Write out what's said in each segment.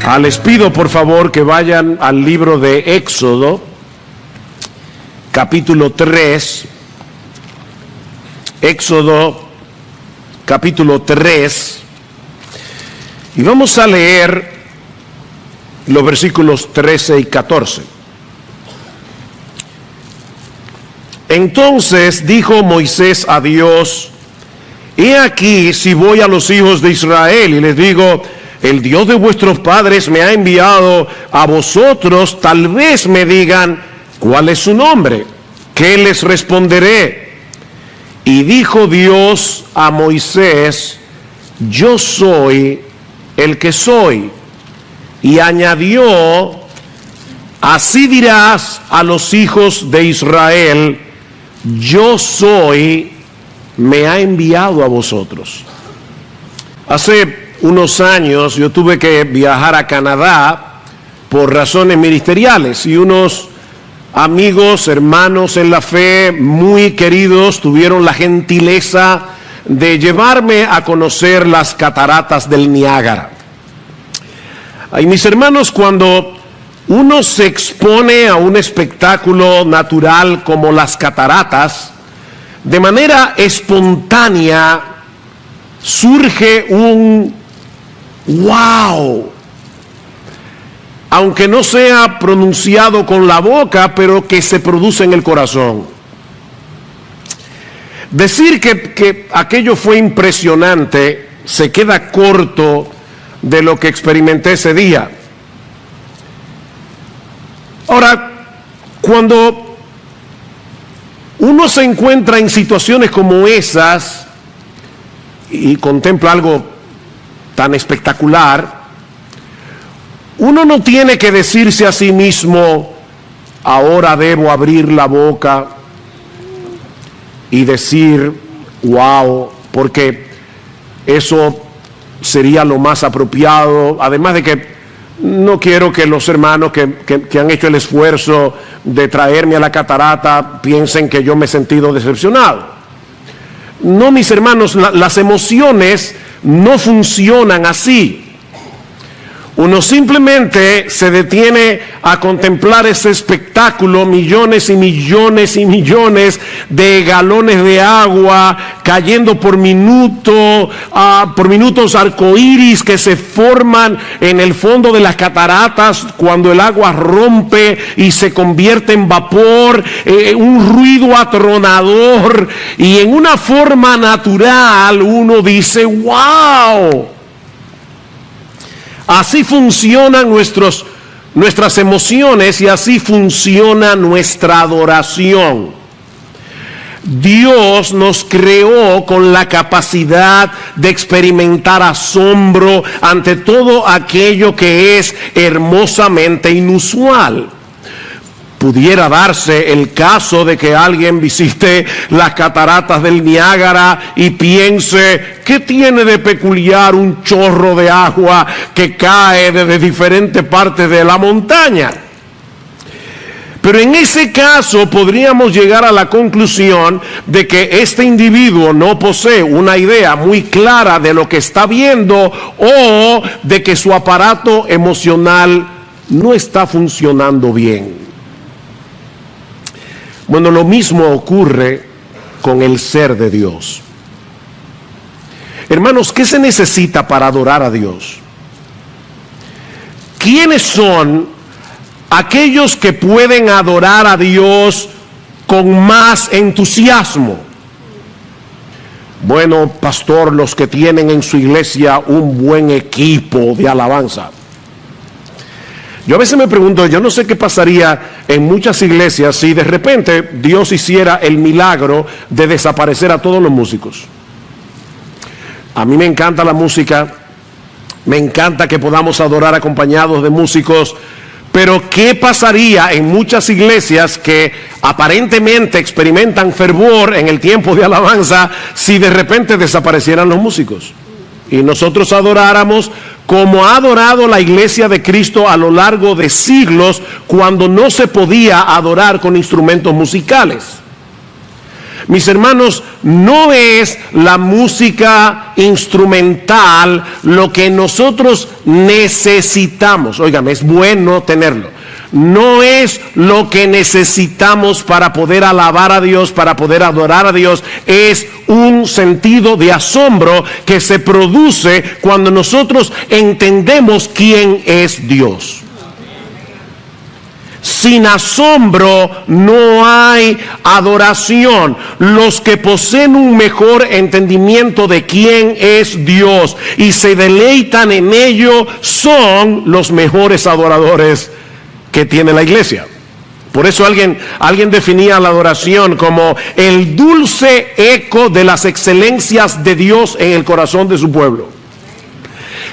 Les pido por favor que vayan al libro de Éxodo, capítulo 3. Éxodo, capítulo 3. Y vamos a leer los versículos 13 y 14. Entonces dijo Moisés a Dios: he aquí, si voy a los hijos de Israel y les digo, el Dios de vuestros padres me ha enviado a vosotros, tal vez me digan, ¿cuál es su nombre? ¿Qué les responderé? Y dijo Dios a Moisés: yo soy el que soy. Y añadió: así dirás a los hijos de Israel, yo soy, me ha enviado a vosotros. Hace unos años yo tuve que viajar a Canadá por razones ministeriales y unos amigos, hermanos en la fe muy queridos tuvieron la gentileza de llevarme a conocer las cataratas del Niágara. Y mis hermanos, cuando uno se expone a un espectáculo natural como las cataratas, de manera espontánea surge un ¡wow! Aunque no sea pronunciado con la boca, pero que se produce en el corazón. Decir que aquello fue impresionante se queda corto de lo que experimenté ese día. Ahora, cuando uno se encuentra en situaciones como esas y contempla algo tan espectacular, uno no tiene que decirse a sí mismo, ahora debo abrir la boca y decir wow, porque eso sería lo más apropiado. Además de que no quiero que los hermanos que han hecho el esfuerzo de traerme a la catarata piensen que yo me he sentido decepcionado. No, mis hermanos, las emociones no funcionan así. Uno simplemente se detiene a contemplar ese espectáculo, millones y millones y millones de galones de agua cayendo por minutos arcoíris que se forman en el fondo de las cataratas cuando el agua rompe y se convierte en vapor, un ruido atronador, y en una forma natural uno dice ¡wow! Así funcionan nuestras emociones y así funciona nuestra adoración. Dios nos creó con la capacidad de experimentar asombro ante todo aquello que es hermosamente inusual. Pudiera darse el caso de que alguien visite las cataratas del Niágara y piense, ¿qué tiene de peculiar un chorro de agua que cae desde diferentes partes de la montaña? Pero en ese caso podríamos llegar a la conclusión de que este individuo no posee una idea muy clara de lo que está viendo, o de que su aparato emocional no está funcionando bien. Bueno, lo mismo ocurre con el ser de Dios. Hermanos, ¿qué se necesita para adorar a Dios? ¿Quiénes son aquellos que pueden adorar a Dios con más entusiasmo? Bueno, pastor, los que tienen en su iglesia un buen equipo de alabanza. Yo a veces me pregunto, yo no sé qué pasaría en muchas iglesias si de repente Dios hiciera el milagro de desaparecer a todos los músicos. A mí me encanta la música, me encanta que podamos adorar acompañados de músicos, pero ¿qué pasaría en muchas iglesias que aparentemente experimentan fervor en el tiempo de alabanza si de repente desaparecieran los músicos? Y nosotros adoráramos como ha adorado la iglesia de Cristo a lo largo de siglos, cuando no se podía adorar con instrumentos musicales. Mis hermanos, no es la música instrumental lo que nosotros necesitamos. Óigame, es bueno tenerlo. No es lo que necesitamos para poder alabar a Dios, para poder adorar a Dios. Es un sentido de asombro que se produce cuando nosotros entendemos quién es Dios. Sin asombro no hay adoración. Los que poseen un mejor entendimiento de quién es Dios y se deleitan en ello son los mejores adoradores que tiene la iglesia. Por eso alguien definía la adoración como el dulce eco de las excelencias de Dios en el corazón de su pueblo.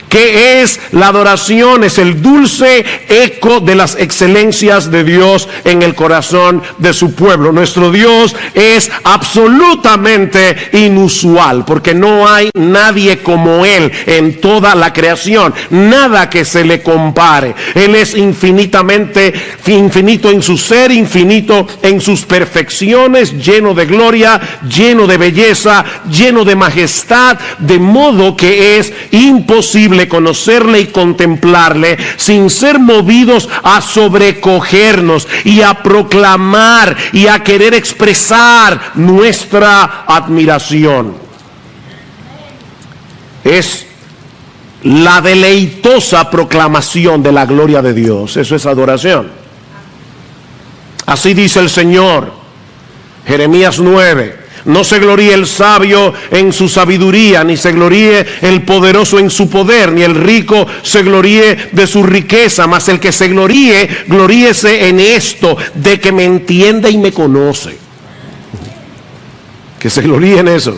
¿Qué es la adoración? Es el dulce eco de las excelencias de Dios en el corazón de su pueblo. Nuestro Dios es absolutamente inusual, porque no hay nadie como Él en toda la creación, nada que se le compare. Él es infinito en su ser, infinito en sus perfecciones, lleno de gloria, lleno de belleza, lleno de majestad, de modo que es imposible conocerle y contemplarle sin ser movidos a sobrecogernos y a proclamar y a querer expresar nuestra admiración. Es la deleitosa proclamación de la gloria de Dios. Eso es adoración. Así dice el Señor, Jeremías 9. No se gloríe el sabio en su sabiduría, ni se gloríe el poderoso en su poder, ni el rico se gloríe de su riqueza, mas el que se gloríese en esto, de que me entiende y me conoce. Que se gloríe en eso.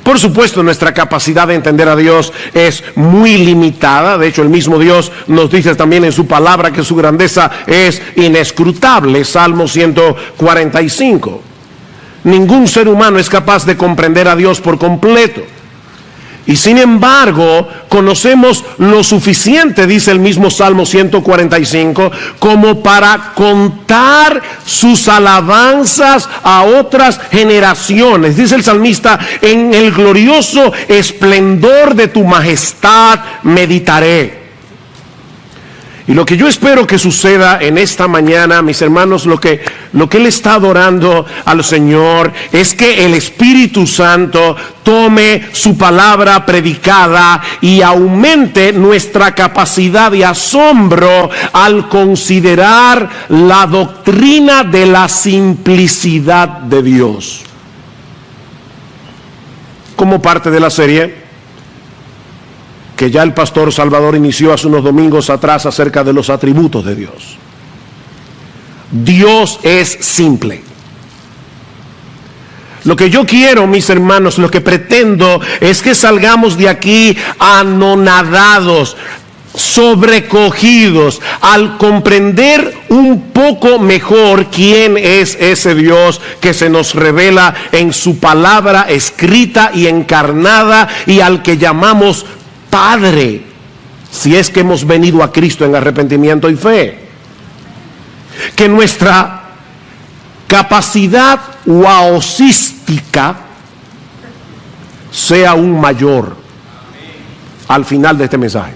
Por supuesto, nuestra capacidad de entender a Dios es muy limitada. De hecho, el mismo Dios nos dice también en su palabra que su grandeza es inescrutable. Salmo 145. Ningún ser humano es capaz de comprender a Dios por completo. Y sin embargo, conocemos lo suficiente, dice el mismo Salmo 145, como para contar sus alabanzas a otras generaciones. Dice el salmista, en el glorioso esplendor de tu majestad meditaré. Y lo que yo espero que suceda en esta mañana, mis hermanos, lo que él está adorando al Señor es que el Espíritu Santo tome su palabra predicada y aumente nuestra capacidad de asombro al considerar la doctrina de la simplicidad de Dios. Como parte de la serie que ya el pastor Salvador inició hace unos domingos atrás acerca de los atributos de Dios. Dios es simple. Lo que yo quiero, mis hermanos, lo que pretendo es que salgamos de aquí anonadados, sobrecogidos, al comprender un poco mejor quién es ese Dios que se nos revela en su palabra escrita y encarnada, y al que llamamos Padre, si es que hemos venido a Cristo en arrepentimiento y fe. Que nuestra capacidad waosística sea aún mayor al final de este mensaje.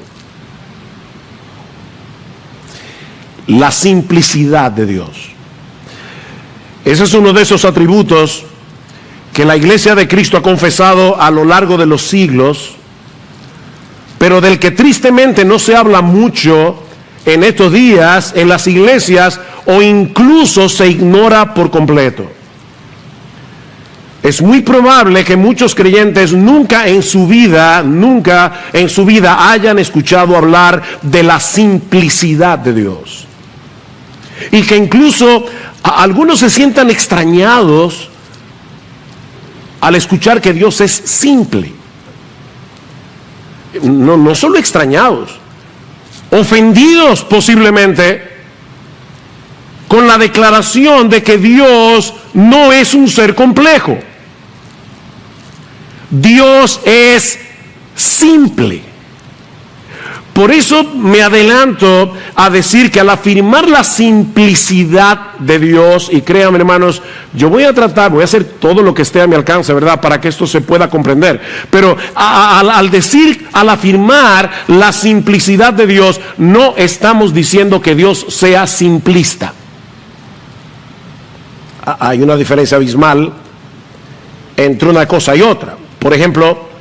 La simplicidad de Dios. Ese es uno de esos atributos que la Iglesia de Cristo ha confesado a lo largo de los siglos, pero del que tristemente no se habla mucho en estos días en las iglesias, o incluso se ignora por completo. Es muy probable que muchos creyentes nunca en su vida hayan escuchado hablar de la simplicidad de Dios. Y que incluso algunos se sientan extrañados al escuchar que Dios es simple. No solo extrañados, ofendidos posiblemente con la declaración de que Dios no es un ser complejo. Dios es simple. Por eso me adelanto a decir que al afirmar la simplicidad de Dios, y créanme hermanos, yo voy a hacer todo lo que esté a mi alcance, ¿verdad?, para que esto se pueda comprender. Pero al afirmar la simplicidad de Dios, no estamos diciendo que Dios sea simplista. Hay una diferencia abismal entre una cosa y otra. Por ejemplo,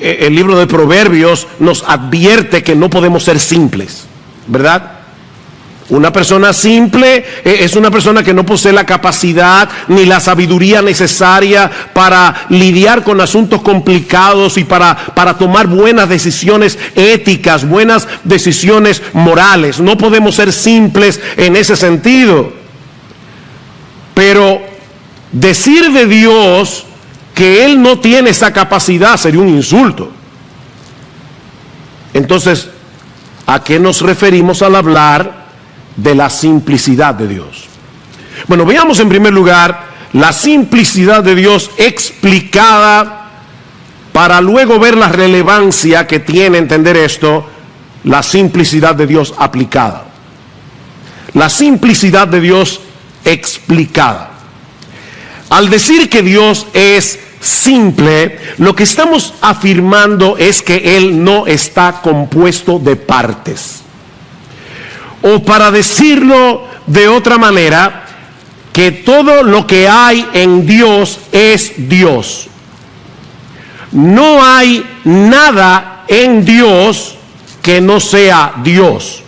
el libro de Proverbios nos advierte que no podemos ser simples, ¿verdad? Una persona simple es una persona que no posee la capacidad ni la sabiduría necesaria para lidiar con asuntos complicados y para tomar buenas decisiones éticas, buenas decisiones morales. No podemos ser simples en ese sentido. Pero decir de Dios que Él no tiene esa capacidad sería un insulto. Entonces, ¿a qué nos referimos al hablar de la simplicidad de Dios? Bueno, veamos en primer lugar la simplicidad de Dios explicada, para luego ver la relevancia que tiene entender esto, la simplicidad de Dios aplicada. La simplicidad de Dios explicada. Al decir que Dios es simple, lo que estamos afirmando es que Él no está compuesto de partes. O para decirlo de otra manera, que todo lo que hay en Dios es Dios. No hay nada en Dios que no sea Dios.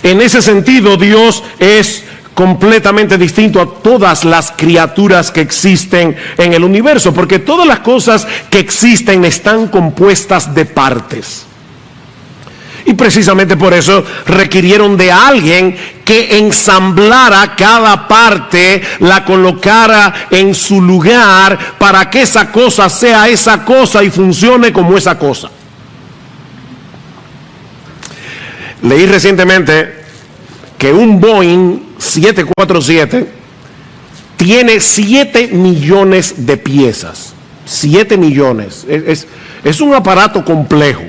En ese sentido, Dios es completamente distinto a todas las criaturas que existen en el universo, porque todas las cosas que existen están compuestas de partes. Y precisamente por eso requirieron de alguien que ensamblara cada parte, la colocara en su lugar para que esa cosa sea esa cosa y funcione como esa cosa. Leí recientemente que un Boeing 747 tiene 7 millones de piezas. 7 millones. Es un aparato complejo.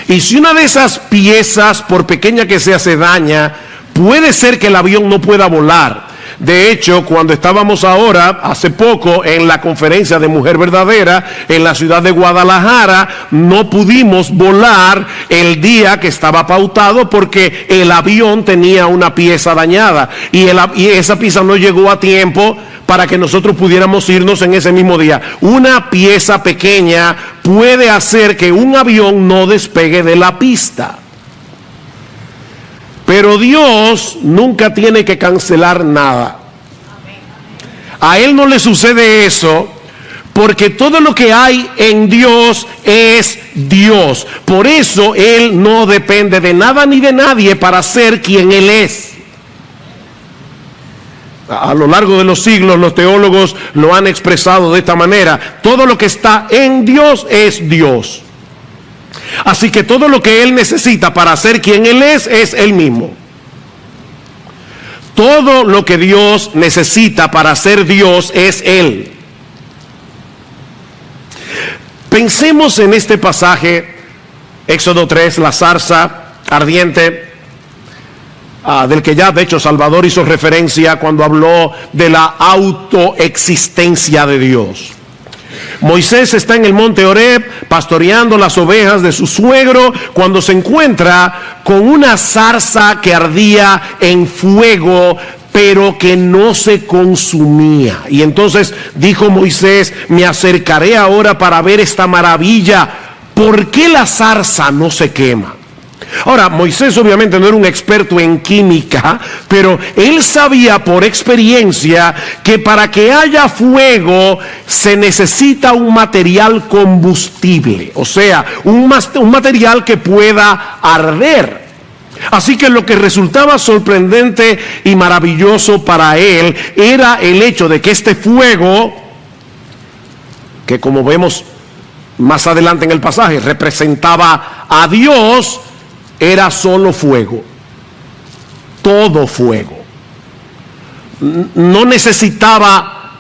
Y si una de esas piezas, por pequeña que sea, se daña, puede ser que el avión no pueda volar. De hecho, cuando estábamos ahora, hace poco, en la conferencia de Mujer Verdadera, en la ciudad de Guadalajara, no pudimos volar el día que estaba pautado porque el avión tenía una pieza dañada y esa pieza no llegó a tiempo para que nosotros pudiéramos irnos en ese mismo día. Una pieza pequeña puede hacer que un avión no despegue de la pista. Pero Dios nunca tiene que cancelar nada. A Él no le sucede eso, porque todo lo que hay en Dios es Dios. Por eso Él no depende de nada ni de nadie para ser quien Él es. A lo largo de los siglos los teólogos lo han expresado de esta manera: todo lo que está en Dios es Dios. Así que todo lo que Él necesita para ser quien Él es Él mismo. Todo lo que Dios necesita para ser Dios es Él. Pensemos en este pasaje, Éxodo 3, la zarza ardiente, del que ya de hecho Salvador hizo referencia cuando habló de la autoexistencia de Dios. Moisés está en el monte Horeb pastoreando las ovejas de su suegro cuando se encuentra con una zarza que ardía en fuego, pero que no se consumía. Y entonces dijo Moisés: me acercaré ahora para ver esta maravilla. ¿Por qué la zarza no se quema? Ahora, Moisés obviamente no era un experto en química, pero él sabía por experiencia que para que haya fuego se necesita un material combustible, o sea, un material que pueda arder. Así que lo que resultaba sorprendente y maravilloso para él era el hecho de que este fuego, que como vemos más adelante en el pasaje representaba a Dios, era solo fuego, todo fuego. No necesitaba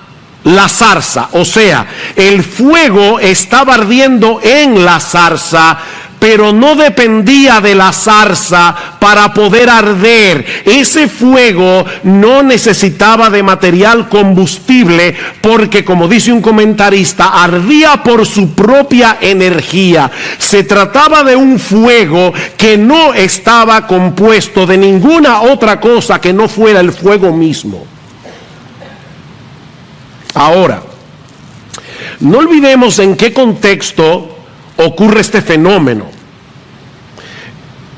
la zarza, o sea, el fuego estaba ardiendo en la zarza, pero no dependía de la zarza para poder arder. Ese fuego no necesitaba de material combustible porque, como dice un comentarista, ardía por su propia energía. Se trataba de un fuego que no estaba compuesto de ninguna otra cosa que no fuera el fuego mismo. Ahora, no olvidemos en qué contexto ocurre este fenómeno.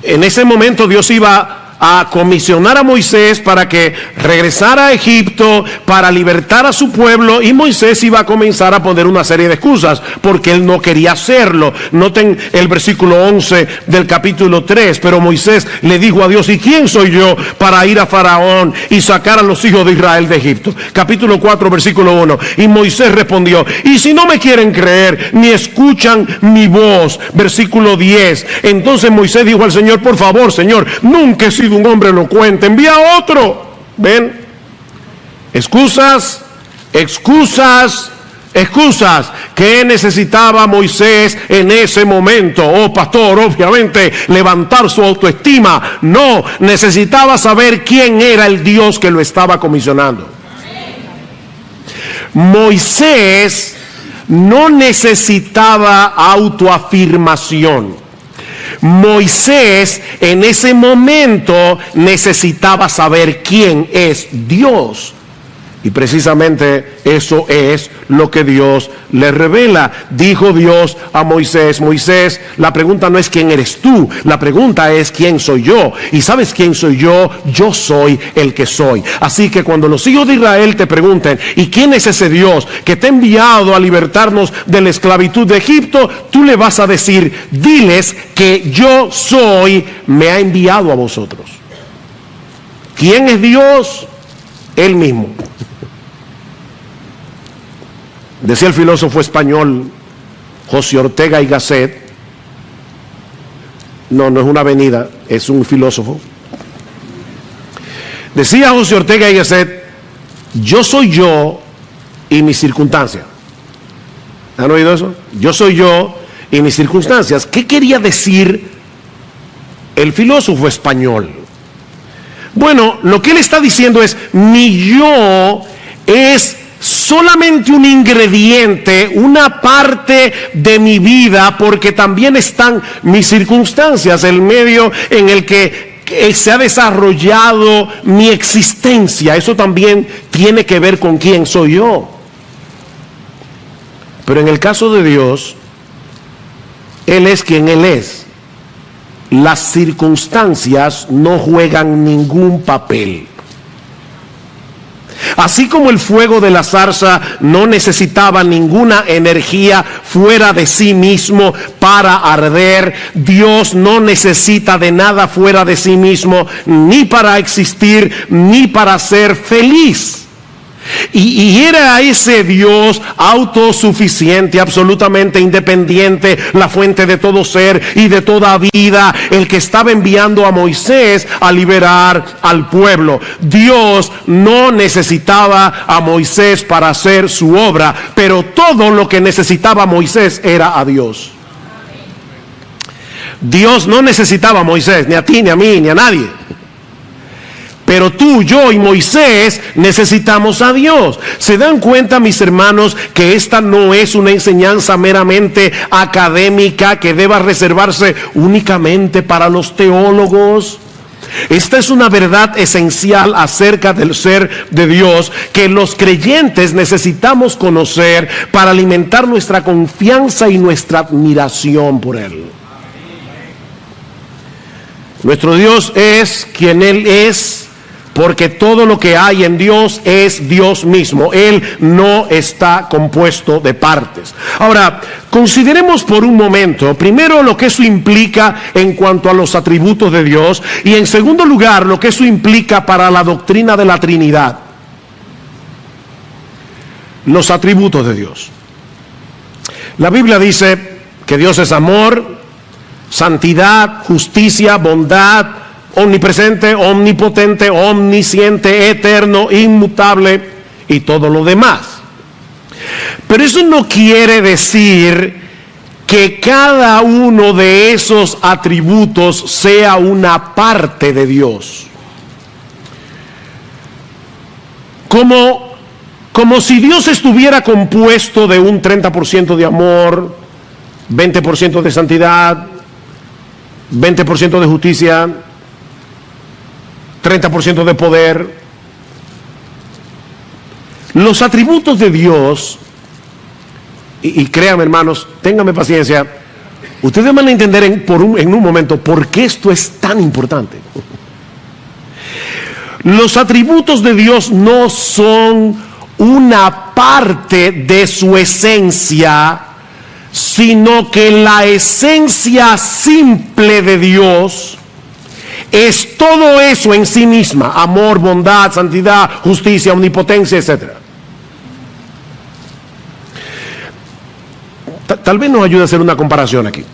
En ese momento Dios iba a comisionar a Moisés para que regresara a Egipto para libertar a su pueblo, y Moisés iba a comenzar a poner una serie de excusas porque él no quería hacerlo. Noten el versículo 11 del capítulo 3. Pero Moisés le dijo a Dios: ¿y quién soy yo para ir a Faraón y sacar a los hijos de Israel de Egipto? Capítulo 4, versículo 1. Y Moisés respondió: ¿y si no me quieren creer ni escuchan mi voz? Versículo 10. Entonces Moisés dijo al Señor: por favor, Señor, nunca he sido un hombre elocuente, envía a otro. ¿Ven? Excusas. ¿Qué necesitaba Moisés en ese momento? Oh, pastor, obviamente levantar su autoestima. No, necesitaba saber quién era el Dios que lo estaba comisionando. Moisés no necesitaba autoafirmación. Moisés en ese momento necesitaba saber quién es Dios. Y precisamente eso es lo que Dios le revela. Dijo Dios a Moisés: Moisés, la pregunta no es quién eres tú, la pregunta es quién soy yo. ¿Y sabes quién soy yo? Yo soy el que soy. Así que cuando los hijos de Israel te pregunten: ¿y quién es ese Dios que te ha enviado a libertarnos de la esclavitud de Egipto? Tú le vas a decir: diles que yo soy, me ha enviado a vosotros. ¿Quién es Dios? Él mismo. Decía el filósofo español José Ortega y Gasset, no es una avenida, es un filósofo. Decía José Ortega y Gasset: yo soy yo y mis circunstancias. ¿Han oído eso? Yo soy yo y mis circunstancias. ¿Qué quería decir el filósofo español? Bueno, lo que él está diciendo es: mi yo es solamente un ingrediente, una parte de mi vida, porque también están mis circunstancias, el medio en el que se ha desarrollado mi existencia. Eso también tiene que ver con quién soy yo. Pero en el caso de Dios, Él es quien Él es. Las circunstancias no juegan ningún papel. Así como el fuego de la zarza no necesitaba ninguna energía fuera de sí mismo para arder, Dios no necesita de nada fuera de sí mismo, ni para existir, ni para ser feliz. Y era ese Dios autosuficiente, absolutamente independiente, la fuente de todo ser y de toda vida, el que estaba enviando a Moisés a liberar al pueblo. Dios no necesitaba a Moisés para hacer su obra, pero todo lo que necesitaba Moisés era a Dios. Dios no necesitaba a Moisés, ni a ti, ni a mí, ni a nadie. Pero tú, yo y Moisés necesitamos a Dios. ¿Se dan cuenta, mis hermanos, que esta no es una enseñanza meramente académica que deba reservarse únicamente para los teólogos? Esta es una verdad esencial acerca del ser de Dios que los creyentes necesitamos conocer para alimentar nuestra confianza y nuestra admiración por Él. Nuestro Dios es quien Él es, porque todo lo que hay en Dios es Dios mismo. Él no está compuesto de partes. Ahora, consideremos por un momento, primero, lo que eso implica en cuanto a los atributos de Dios, y en segundo lugar, lo que eso implica para la doctrina de la Trinidad. Los atributos de Dios. La Biblia dice que Dios es amor, santidad, justicia, bondad, omnipresente, omnipotente, omnisciente, eterno, inmutable y todo lo demás. Pero eso no quiere decir que cada uno de esos atributos sea una parte de Dios. Como si Dios estuviera compuesto de un 30% de amor, 20% de santidad, 20% de justicia, 30% de poder. Los atributos de Dios, y créanme hermanos, ténganme paciencia, ustedes van a entender en un momento por qué esto es tan importante. Los atributos de Dios no son una parte de su esencia, sino que la esencia simple de Dios es todo eso en sí misma: amor, bondad, santidad, justicia, omnipotencia, etc. Tal vez nos ayude a hacer una comparación aquí.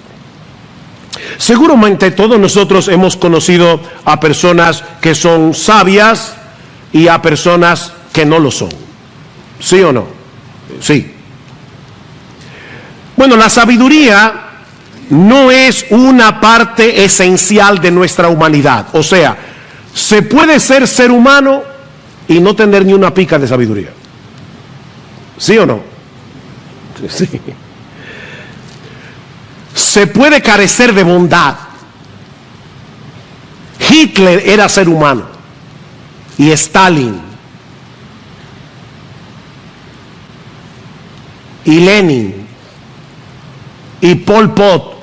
Seguramente todos nosotros hemos conocido a personas que son sabias y a personas que no lo son. ¿Sí o no? Sí. Bueno, la sabiduría no es una parte esencial de nuestra humanidad. O sea, se puede ser humano y no tener ni una pizca de sabiduría. ¿Sí o no? Sí. Se puede carecer de bondad. Hitler era ser humano, y Stalin, y Lenin, y Pol Pot,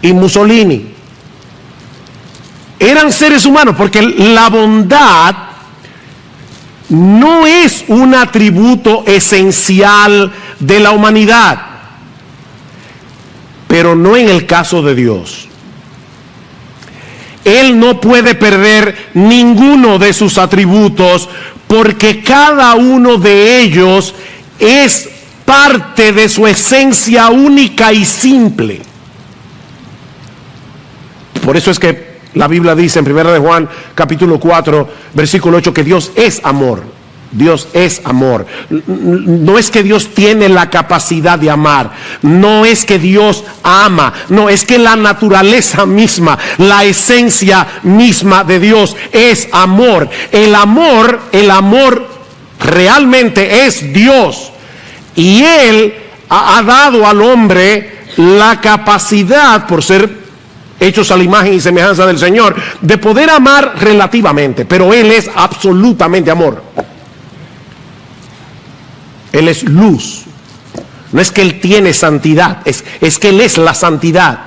y Mussolini. Eran seres humanos, porque la bondad no es un atributo esencial de la humanidad. Pero no en el caso de Dios. Él no puede perder ninguno de sus atributos, porque cada uno de ellos es parte de su esencia única y simple. Por eso es que la Biblia dice en 1 de Juan capítulo 4 versículo 8 que Dios es amor. Dios es amor. No es que Dios tiene la capacidad de amar, no es que Dios ama, no, es que la naturaleza misma, la esencia misma de Dios es amor. El amor realmente es Dios, y Él ha dado al hombre la capacidad, por ser hechos a la imagen y semejanza del Señor, de poder amar relativamente, pero Él es absolutamente amor. Él es luz. No es que Él tiene santidad, es que Él es la santidad.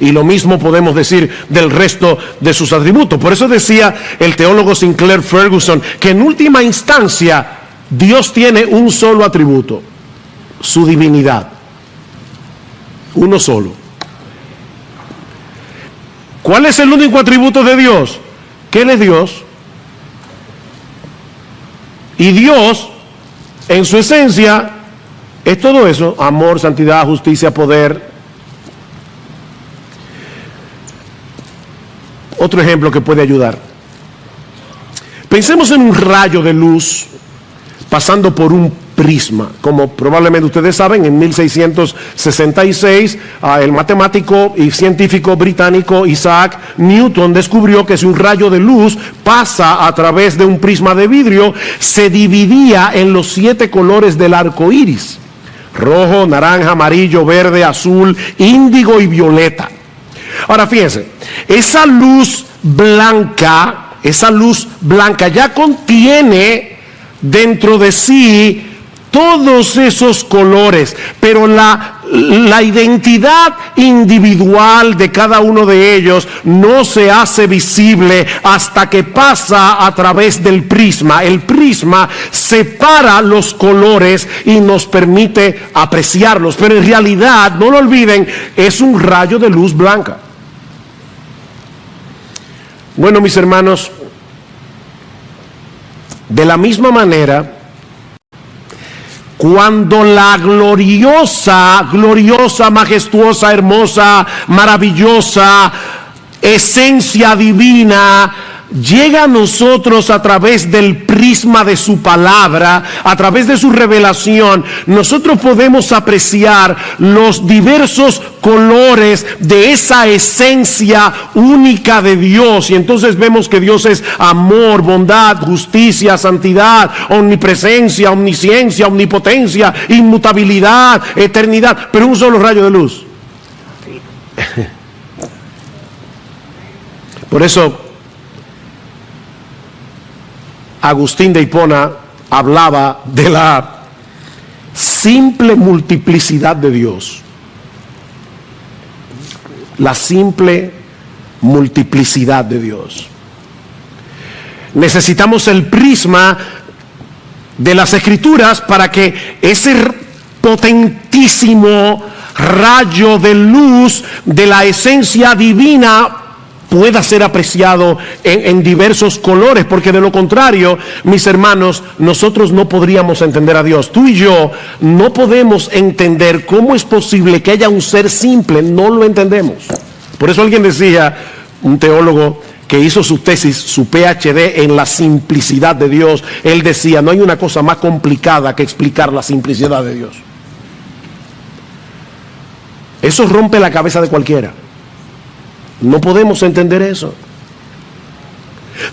Y lo mismo podemos decir del resto de sus atributos. Por eso decía el teólogo Sinclair Ferguson que en última instancia Dios tiene un solo atributo: su divinidad. Uno solo. ¿Cuál es el único atributo de Dios? Que Él es Dios. Y Dios, en su esencia, es todo eso: amor, santidad, justicia, poder. Otro ejemplo que puede ayudar. Pensemos en un rayo de luz pasando por un prisma. Como probablemente ustedes saben, en 1666 el matemático y científico británico Isaac Newton descubrió que si un rayo de luz pasa a través de un prisma de vidrio, se dividía en los 7 colores del arco iris: rojo, naranja, amarillo, verde, azul, índigo y violeta. Ahora fíjense, esa luz blanca ya contiene dentro de sí todos esos colores, pero la identidad individual de cada uno de ellos no se hace visible hasta que pasa a través del prisma. El prisma separa los colores y nos permite apreciarlos, pero en realidad, no lo olviden, es un rayo de luz blanca. Bueno, mis hermanos, de la misma manera, cuando la gloriosa, majestuosa, hermosa, maravillosa esencia divina llega a nosotros a través del prisma de su palabra, a través de su revelación, nosotros podemos apreciar los diversos colores de esa esencia única de Dios. Y entonces vemos que Dios es amor, bondad, justicia, santidad, omnipresencia, omnisciencia, omnipotencia, inmutabilidad, eternidad, pero un solo rayo de luz. Por eso Agustín de Hipona hablaba de la simple multiplicidad de Dios. La simple multiplicidad de Dios. Necesitamos el prisma de las Escrituras para que ese potentísimo rayo de luz de la esencia divina pueda ser apreciado en diversos colores, porque de lo contrario, mis hermanos, nosotros no podríamos entender a Dios. Tú y yo no podemos entender cómo es posible que haya un ser simple, no lo entendemos. Por eso alguien decía, un teólogo que hizo su tesis, su PhD en la simplicidad de Dios, él decía, no hay una cosa más complicada que explicar la simplicidad de Dios. Eso rompe la cabeza de cualquiera. No podemos entender eso.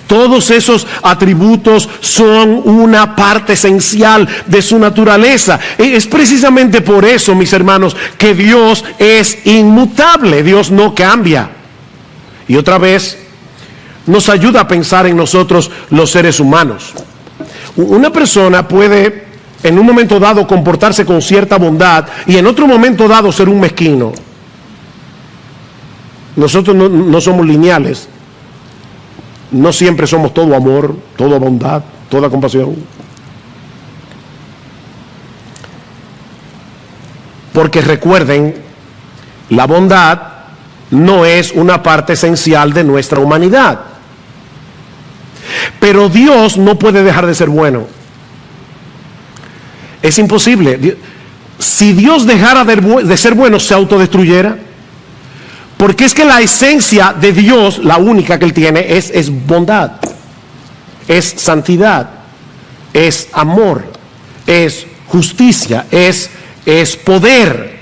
Todos esos atributos son una parte esencial de su naturaleza. Es precisamente por eso, mis hermanos, que Dios es inmutable. Dios no cambia. Y otra vez, nos ayuda a pensar en nosotros los seres humanos. Una persona puede en un momento dado comportarse con cierta bondad y en otro momento dado ser un mezquino. Nosotros no somos lineales. No siempre somos todo amor, toda bondad, toda compasión. Porque recuerden, la bondad no es una parte esencial de nuestra humanidad. Pero Dios no puede dejar de ser bueno. Es imposible. Si Dios dejara de ser bueno, se autodestruyera. Porque es que la esencia de Dios, la única que Él tiene, es bondad, es santidad, es amor, es justicia, es poder.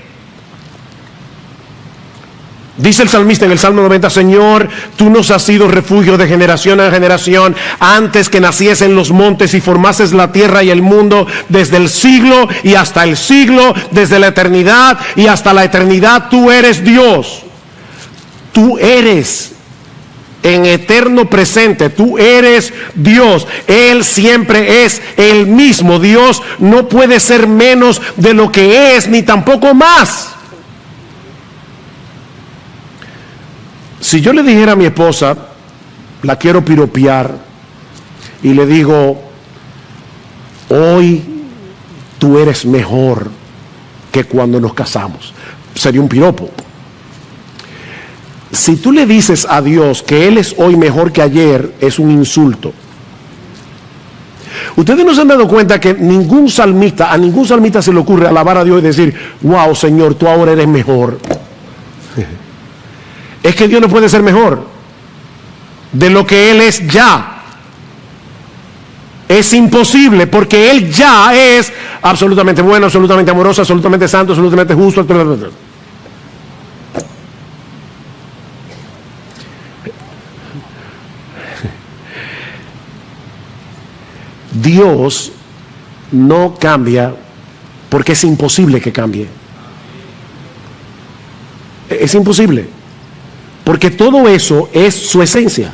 Dice el salmista en el Salmo 90, Señor, tú nos has sido refugio de generación en generación, antes que naciesen los montes y formases la tierra y el mundo, desde el siglo y hasta el siglo, desde la eternidad y hasta la eternidad, tú eres Dios. Tú eres en eterno presente, tú eres Dios. Él siempre es el mismo. Dios no puede ser menos de lo que es, ni tampoco más. Si yo le dijera a mi esposa, la quiero piropear, y le digo, hoy tú eres mejor que cuando nos casamos, sería un piropo. Si tú le dices a Dios que Él es hoy mejor que ayer, es un insulto. Ustedes no se han dado cuenta que a ningún salmista se le ocurre alabar a Dios y decir, wow, Señor, tú ahora eres mejor. Es que Dios no puede ser mejor de lo que Él es ya. Es imposible, porque Él ya es absolutamente bueno, absolutamente amoroso, absolutamente santo, absolutamente justo, Dios no cambia porque es imposible que cambie. Es imposible. Porque todo eso es su esencia.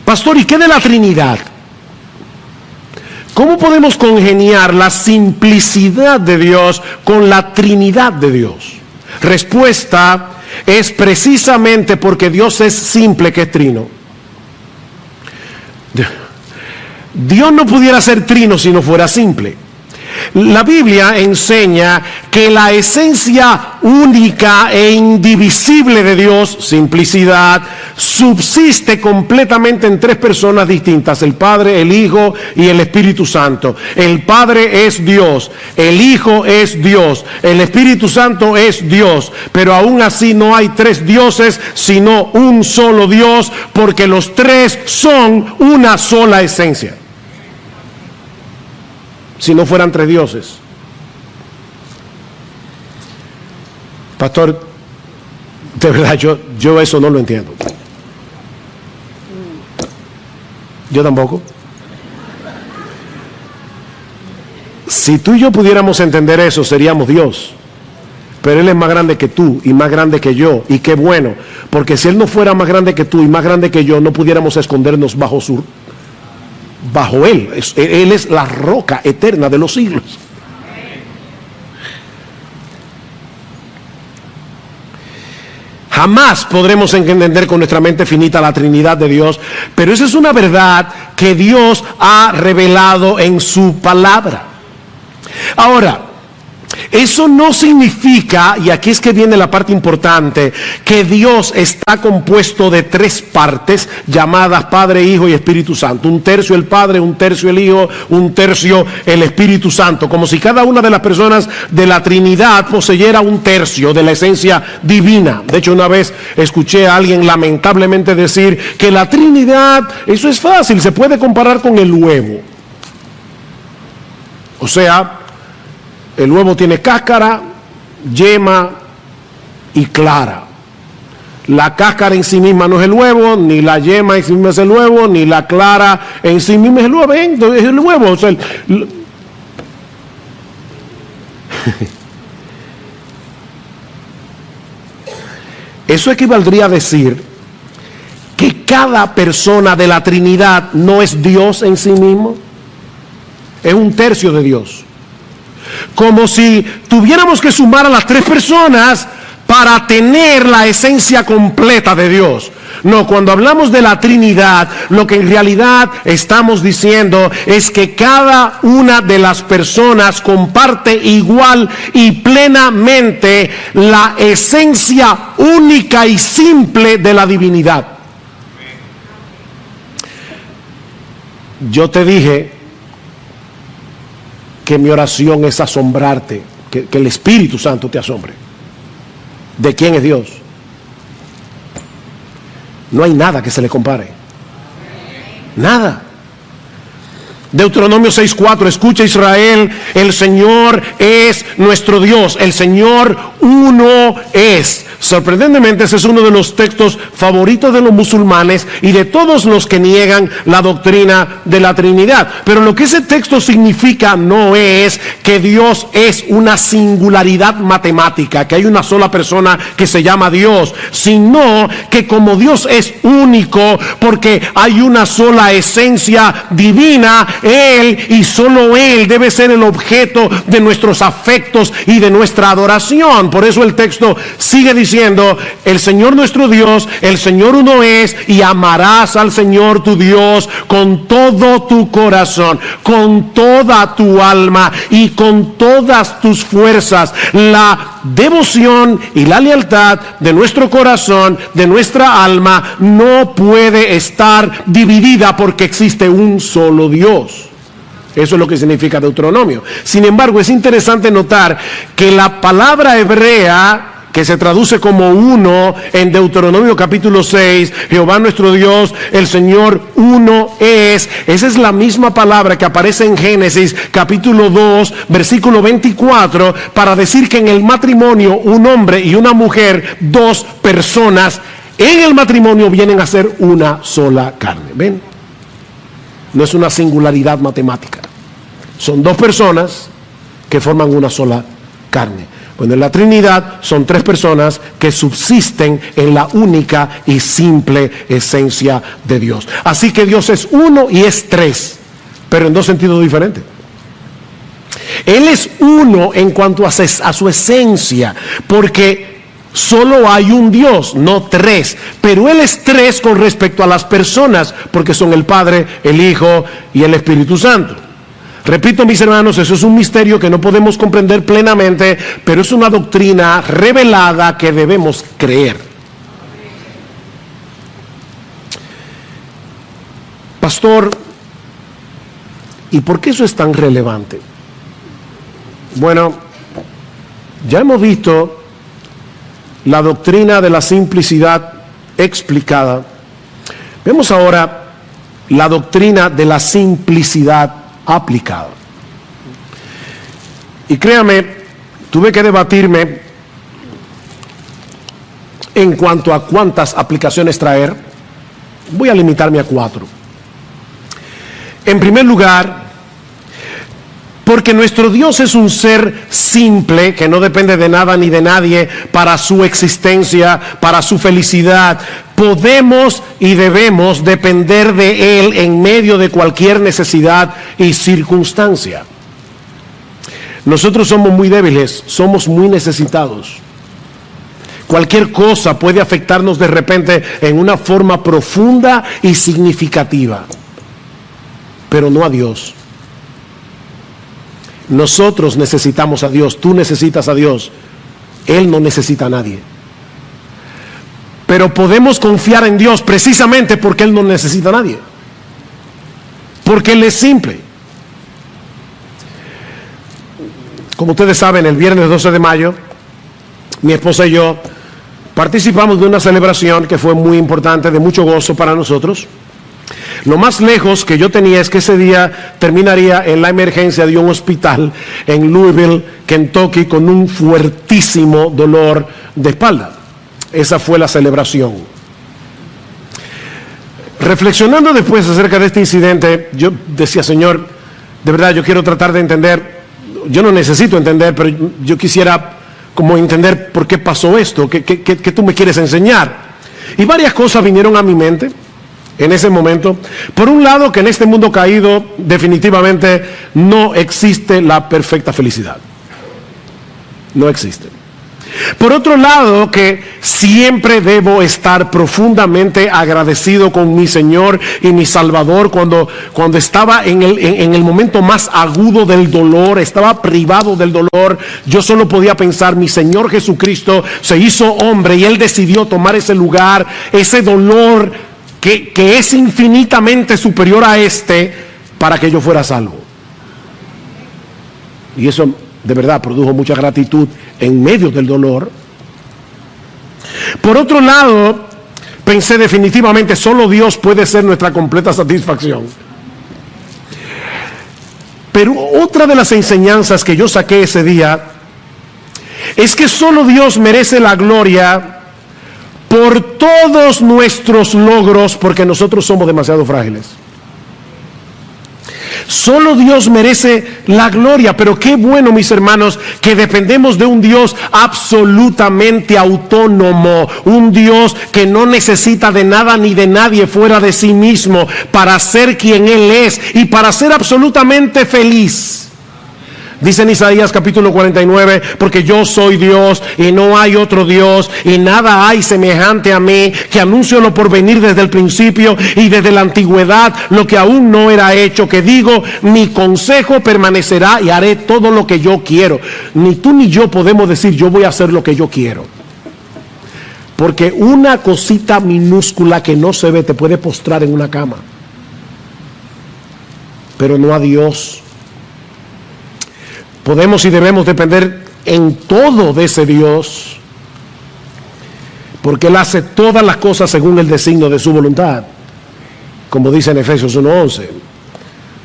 Pastor, ¿y qué de la Trinidad? ¿Cómo podemos congeniar la simplicidad de Dios con la Trinidad de Dios? Respuesta es precisamente porque Dios es simple que es trino. Dios no pudiera ser trino si no fuera simple. La Biblia enseña que la esencia única e indivisible de Dios, simplicidad, subsiste completamente en tres personas distintas: el Padre, el Hijo y el Espíritu Santo. El Padre es Dios, el Hijo es Dios, el Espíritu Santo es Dios, pero aún así no hay tres dioses, sino un solo Dios, porque los tres son una sola esencia. Si no fueran tres dioses. Pastor, de verdad yo eso no lo entiendo. Yo tampoco. Si tú y yo pudiéramos entender eso, seríamos Dios. Pero Él es más grande que tú y más grande que yo. Y qué bueno, porque si Él no fuera más grande que tú y más grande que yo, no pudiéramos escondernos bajo Él. Él es la roca eterna de los siglos. Jamás podremos entender con nuestra mente finita la Trinidad de Dios, pero esa es una verdad que Dios ha revelado en su palabra. Ahora, eso no significa, y aquí es que viene la parte importante, que Dios está compuesto de tres partes llamadas Padre, Hijo y Espíritu Santo. Un tercio el Padre, un tercio el Hijo, un tercio el Espíritu Santo. Como si cada una de las personas de la Trinidad poseyera un tercio de la esencia divina. De hecho, una vez escuché a alguien lamentablemente decir que la Trinidad, eso es fácil, se puede comparar con el huevo. O sea, el huevo tiene cáscara, yema y clara. La cáscara en sí misma no es el huevo, ni la yema en sí misma es el huevo, ni la clara en sí misma es el huevo. Es el huevo. O sea, eso equivaldría a decir que cada persona de la Trinidad no es Dios en sí mismo, es un tercio de Dios. Como si tuviéramos que sumar a las tres personas para tener la esencia completa de Dios. No, cuando hablamos de la Trinidad, lo que en realidad estamos diciendo es que cada una de las personas comparte igual y plenamente la esencia única y simple de la divinidad. Yo te dije que mi oración es asombrarte, que el Espíritu Santo te asombre. ¿De quién es Dios? No hay nada que se le compare. Nada. Deuteronomio 6:4, escucha Israel, el Señor es nuestro Dios, el Señor uno es. Sorprendentemente ese es uno de los textos favoritos de los musulmanes y de todos los que niegan la doctrina de la Trinidad. Pero lo que ese texto significa no es que Dios es una singularidad matemática, que hay una sola persona que se llama Dios, sino que como Dios es único, porque hay una sola esencia divina, Él y solo Él debe ser el objeto de nuestros afectos y de nuestra adoración. Por eso el texto sigue diciendo: el Señor nuestro Dios, el Señor uno es, y amarás al Señor tu Dios con todo tu corazón, con toda tu alma y con todas tus fuerzas. La devoción y la lealtad de nuestro corazón, de nuestra alma, no puede estar dividida porque existe un solo Dios. Eso es lo que significa Deuteronomio. Sin embargo, es interesante notar que la palabra hebrea que se traduce como uno en Deuteronomio capítulo 6, Jehová nuestro Dios, el Señor uno es. Esa es la misma palabra que aparece en Génesis capítulo 2, versículo 24, para decir que en el matrimonio un hombre y una mujer, dos personas, en el matrimonio vienen a ser una sola carne. ¿Ven? No es una singularidad matemática. Son dos personas que forman una sola carne. Bueno, en la Trinidad son tres personas que subsisten en la única y simple esencia de Dios. Así que Dios es uno y es tres, pero en dos sentidos diferentes. Él es uno en cuanto a su esencia, porque solo hay un Dios, no tres. Pero Él es tres con respecto a las personas, porque son el Padre, el Hijo y el Espíritu Santo. Repito, mis hermanos, eso es un misterio que no podemos comprender plenamente, pero es una doctrina revelada que debemos creer. Pastor, ¿y por qué eso es tan relevante? Bueno, ya hemos visto la doctrina de la simplicidad explicada. Vemos ahora la doctrina de la simplicidad aplicada. Y créame, tuve que debatirme en cuanto a cuántas aplicaciones traer. Voy a limitarme a 4. En primer lugar, porque nuestro Dios es un ser simple, que no depende de nada ni de nadie para su existencia, para su felicidad. Podemos y debemos depender de Él en medio de cualquier necesidad y circunstancia. Nosotros somos muy débiles, somos muy necesitados. Cualquier cosa puede afectarnos de repente en una forma profunda y significativa, pero no a Dios. Nosotros necesitamos a Dios, tú necesitas a Dios, Él no necesita a nadie. Pero podemos confiar en Dios precisamente porque Él no necesita a nadie, porque Él es simple. Como ustedes saben, el viernes 12 de mayo, mi esposa y yo participamos de una celebración que fue muy importante, de mucho gozo para nosotros. Lo más lejos que yo tenía es que ese día terminaría en la emergencia de un hospital en Louisville, Kentucky, con un fuertísimo dolor de espalda. Esa fue la celebración. Reflexionando después acerca de este incidente, yo decía, Señor, de verdad yo quiero tratar de entender, yo no necesito entender, pero yo quisiera como entender por qué pasó esto, qué tú me quieres enseñar. Y varias cosas vinieron a mi mente en ese momento. Por un lado, que en este mundo caído definitivamente no existe la perfecta felicidad. No existe. Por otro lado, que siempre debo estar profundamente agradecido con mi Señor y mi Salvador cuando estaba en el momento más agudo del dolor, estaba privado del dolor. Yo solo podía pensar, mi Señor Jesucristo se hizo hombre y Él decidió tomar ese lugar, ese dolor que es infinitamente superior a este, para que yo fuera salvo. Y eso de verdad produjo mucha gratitud en medio del dolor. Por otro lado, pensé definitivamente, solo Dios puede ser nuestra completa satisfacción. Pero otra de las enseñanzas que yo saqué ese día es que solo Dios merece la gloria por todos nuestros logros, porque nosotros somos demasiado frágiles. Solo Dios merece la gloria, pero qué bueno, mis hermanos, que dependemos de un Dios absolutamente autónomo, un Dios que no necesita de nada ni de nadie fuera de sí mismo para ser quien Él es y para ser absolutamente feliz. Dice en Isaías capítulo 49, porque yo soy Dios y no hay otro Dios y nada hay semejante a mí, que anuncio lo por venir desde el principio y desde la antigüedad, lo que aún no era hecho, que digo, mi consejo permanecerá y haré todo lo que yo quiero. Ni tú ni yo podemos decir, yo voy a hacer lo que yo quiero. Porque una cosita minúscula que no se ve te puede postrar en una cama. Pero no a Dios. Podemos y debemos depender en todo de ese Dios, porque Él hace todas las cosas según el designio de su voluntad, como dice en Efesios 1:11.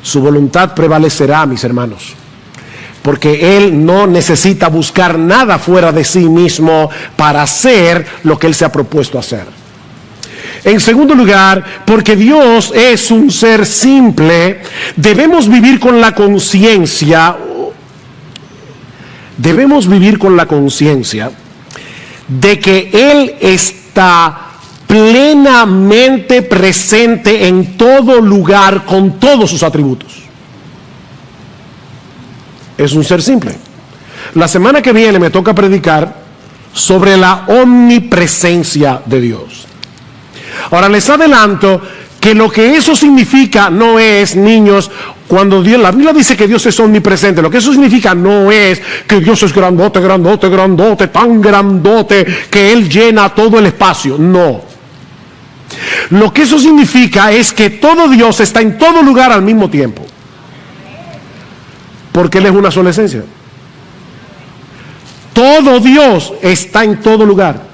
Su voluntad prevalecerá, mis hermanos, porque Él no necesita buscar nada fuera de sí mismo para hacer lo que Él se ha propuesto hacer. En segundo lugar, porque Dios es un ser simple, debemos vivir con la conciencia. Debemos vivir con la conciencia de que Él está plenamente presente en todo lugar con todos sus atributos. Es un ser simple. La semana que viene me toca predicar sobre la omnipresencia de Dios. Ahora les adelanto que lo que eso significa no es, niños, cuando Dios, la Biblia dice que Dios es omnipresente, lo que eso significa no es que Dios es grandote, grandote, grandote, tan grandote que Él llena todo el espacio. No. Lo que eso significa es que todo Dios está en todo lugar al mismo tiempo. Porque Él es una sola esencia. Todo Dios está en todo lugar.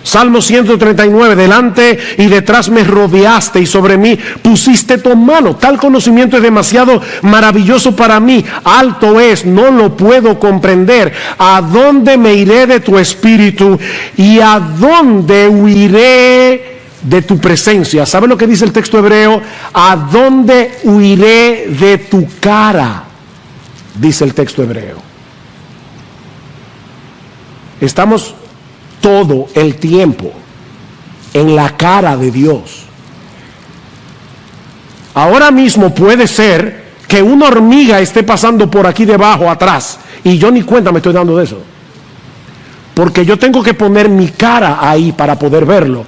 Salmo 139, delante y detrás me rodeaste y sobre mí pusiste tu mano. Tal conocimiento es demasiado maravilloso para mí. Alto es, no lo puedo comprender. ¿A dónde me iré de tu espíritu? ¿Y a dónde huiré de tu presencia? ¿Sabe lo que dice el texto hebreo? ¿A dónde huiré de tu cara? Dice el texto hebreo. Estamos todo el tiempo en la cara de Dios. Ahora mismo puede ser que una hormiga esté pasando por aquí debajo, atrás, y yo ni cuenta me estoy dando de eso, porque yo tengo que poner mi cara ahí para poder verlo.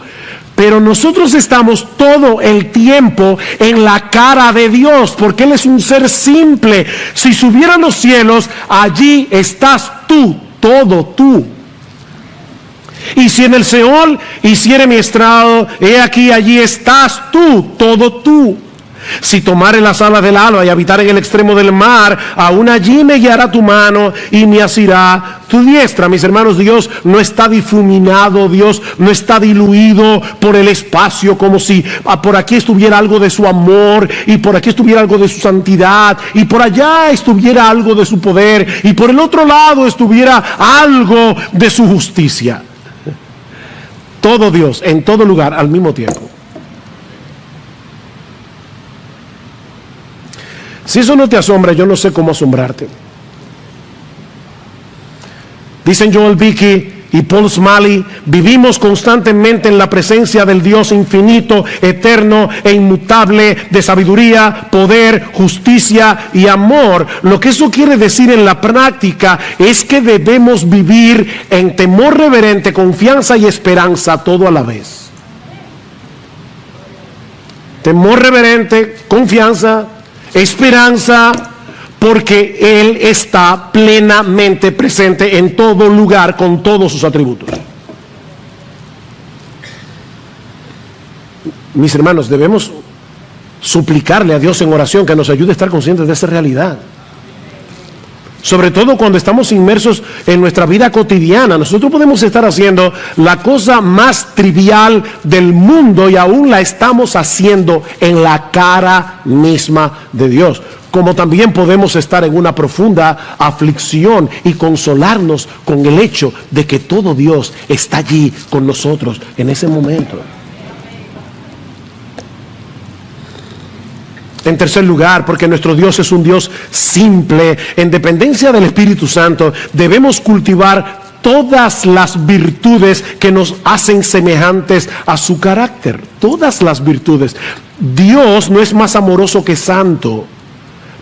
Pero nosotros estamos todo el tiempo en la cara de Dios, porque Él es un ser simple. Si subieran los cielos, allí estás tú, todo tú. Y si en el Seol hiciere mi estrado, he aquí, allí estás tú, todo tú. Si tomare las alas del alba y habitar en el extremo del mar, aún allí me guiará tu mano y me asirá tu diestra. Mis hermanos, Dios no está difuminado, Dios no está diluido por el espacio, como si por aquí estuviera algo de su amor, y por aquí estuviera algo de su santidad, y por allá estuviera algo de su poder, y por el otro lado estuviera algo de su justicia. Todo Dios, en todo lugar, al mismo tiempo. Si eso no te asombra, yo no sé cómo asombrarte. Dicen Joel Beeke y Paul Smalley, vivimos constantemente en la presencia del Dios infinito, eterno e inmutable, de sabiduría, poder, justicia y amor. Lo que eso quiere decir en la práctica es que debemos vivir en temor reverente, confianza y esperanza todo a la vez. Temor reverente, confianza, esperanza, porque Él está plenamente presente en todo lugar con todos sus atributos. Mis hermanos, debemos suplicarle a Dios en oración que nos ayude a estar conscientes de esa realidad. Sobre todo cuando estamos inmersos en nuestra vida cotidiana. Nosotros podemos estar haciendo la cosa más trivial del mundo y aún la estamos haciendo en la cara misma de Dios. Como también podemos estar en una profunda aflicción y consolarnos con el hecho de que todo Dios está allí con nosotros en ese momento. En tercer lugar, porque nuestro Dios es un Dios simple, en dependencia del Espíritu Santo, debemos cultivar todas las virtudes que nos hacen semejantes a su carácter. Todas las virtudes. Dios no es más amoroso que santo,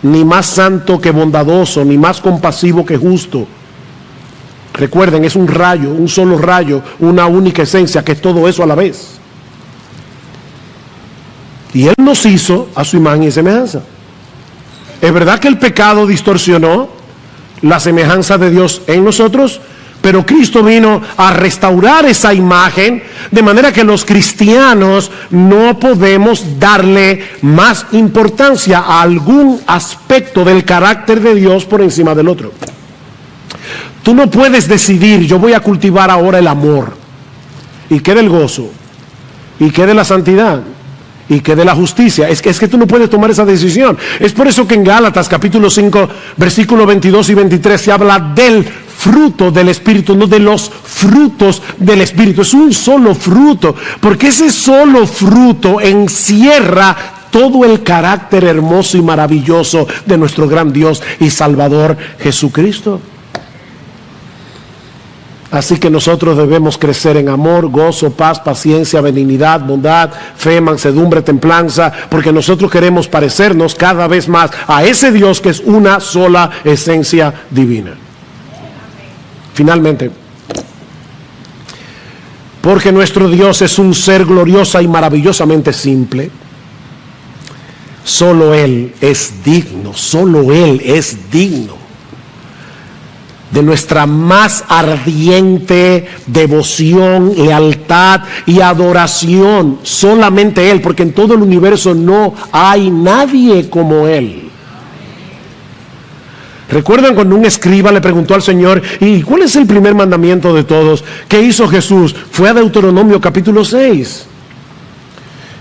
ni más santo que bondadoso, ni más compasivo que justo. Recuerden, es un rayo, un solo rayo, una única esencia, que es todo eso a la vez. Y Él nos hizo a su imagen y semejanza. Es verdad que el pecado distorsionó la semejanza de Dios en nosotros, pero Cristo vino a restaurar esa imagen, de manera que los cristianos no podemos darle más importancia a algún aspecto del carácter de Dios por encima del otro. Tú no puedes decidir, yo voy a cultivar ahora el amor, y qué del gozo, y qué de la santidad, y que de la justicia. Es que tú no puedes tomar esa decisión. Es por eso que en Gálatas capítulo 5 versículos 22 y 23 se habla del fruto del Espíritu, no de los frutos del Espíritu. Es un solo fruto, porque ese solo fruto encierra todo el carácter hermoso y maravilloso de nuestro gran Dios y Salvador Jesucristo. Así que nosotros debemos crecer en amor, gozo, paz, paciencia, benignidad, bondad, fe, mansedumbre, templanza, porque nosotros queremos parecernos cada vez más a ese Dios que es una sola esencia divina. Finalmente, porque nuestro Dios es un ser gloriosa y maravillosamente simple. Solo Él es digno de nuestra más ardiente devoción, lealtad y adoración. Solamente Él, porque en todo el universo no hay nadie como Él. ¿Recuerdan cuando un escriba le preguntó al Señor, ¿y cuál es el primer mandamiento de todos? ¿Qué hizo Jesús? Fue a Deuteronomio capítulo 6.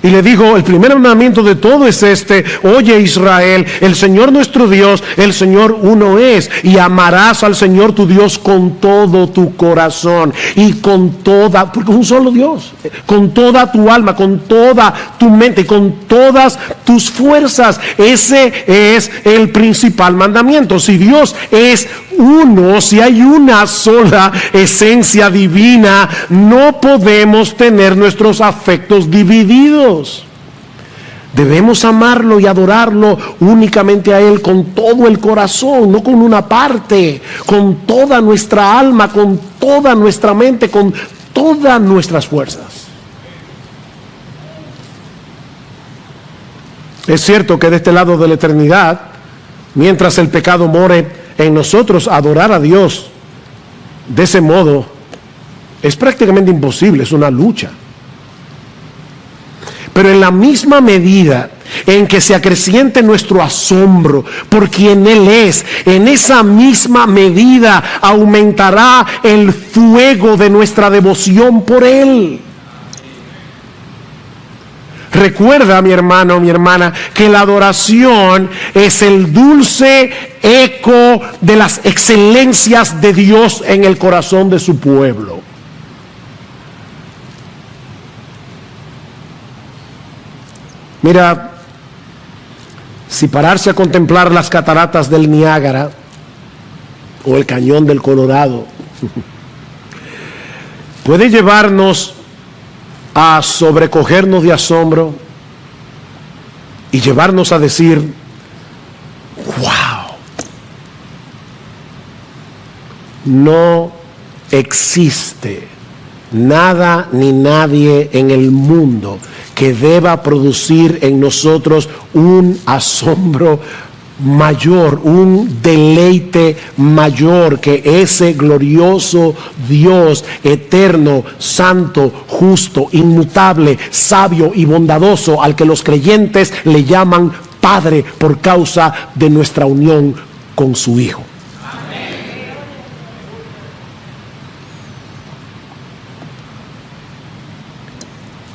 Y le dijo, el primer mandamiento de todo es este: oye Israel, el Señor nuestro Dios, el Señor uno es, y amarás al Señor tu Dios con todo tu corazón y con toda, porque es un solo Dios, con toda tu alma, con toda tu mente y con todas tus fuerzas. Ese es el principal mandamiento. Si Dios es uno, si hay una sola esencia divina, no podemos tener nuestros afectos divididos. Debemos amarlo y adorarlo únicamente a Él con todo el corazón, no con una parte, con toda nuestra alma, con toda nuestra mente, con todas nuestras fuerzas. Es cierto que de este lado de la eternidad, mientras el pecado more en nosotros, adorar a Dios de ese modo es prácticamente imposible, es una lucha. Pero en la misma medida en que se acreciente nuestro asombro por quien Él es, en esa misma medida aumentará el fuego de nuestra devoción por Él. Recuerda, mi hermano, mi hermana, que la adoración es el dulce eco de las excelencias de Dios en el corazón de su pueblo. Mira, si pararse a contemplar las cataratas del Niágara o el cañón del Colorado puede llevarnos a sobrecogernos de asombro y llevarnos a decir, wow, no existe nada ni nadie en el mundo que deba producir en nosotros un asombro mayor, un deleite mayor que ese glorioso Dios eterno, santo, justo, inmutable, sabio y bondadoso, al que los creyentes le llaman Padre por causa de nuestra unión con su Hijo.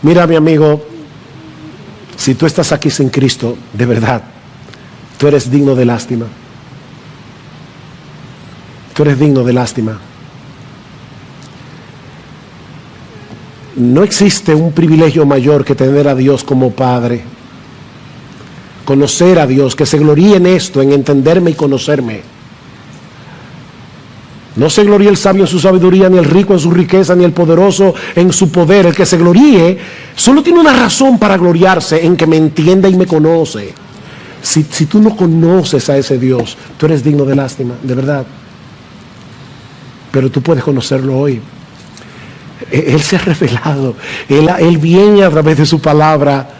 Mira, mi amigo, si tú estás aquí sin Cristo, de verdad, tú eres digno de lástima. Tú eres digno de lástima. No existe un privilegio mayor que tener a Dios como Padre. Conocer a Dios, que se gloríe en esto, en entenderme y conocerme. No se gloríe el sabio en su sabiduría, ni el rico en su riqueza, ni el poderoso en su poder. El que se gloríe solo tiene una razón para gloriarse, en que me entienda y me conoce. Si tú no conoces a ese Dios, tú eres digno de lástima, de verdad. Pero tú puedes conocerlo hoy. Él se ha revelado, Él viene a través de su palabra.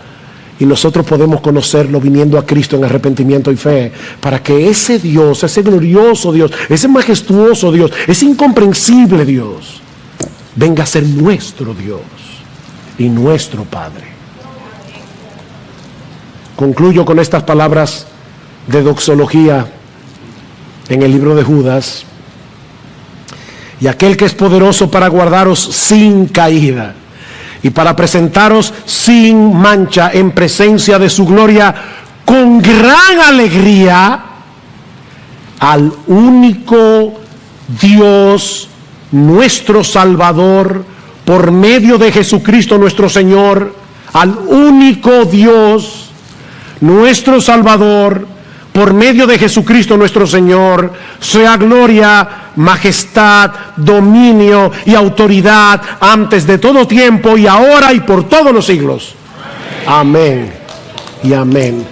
Y nosotros podemos conocerlo viniendo a Cristo en arrepentimiento y fe, para que ese Dios, ese glorioso Dios, ese majestuoso Dios, ese incomprensible Dios, venga a ser nuestro Dios y nuestro Padre. Concluyo con estas palabras de doxología en el libro de Judas. Y aquel que es poderoso para guardaros sin caída y para presentaros sin mancha en presencia de su gloria con gran alegría, al único Dios, nuestro Salvador, por medio de Jesucristo nuestro Señor, al único Dios, nuestro Salvador, por medio de Jesucristo nuestro Señor, sea gloria, majestad, dominio y autoridad antes de todo tiempo y ahora y por todos los siglos. Amén y amén.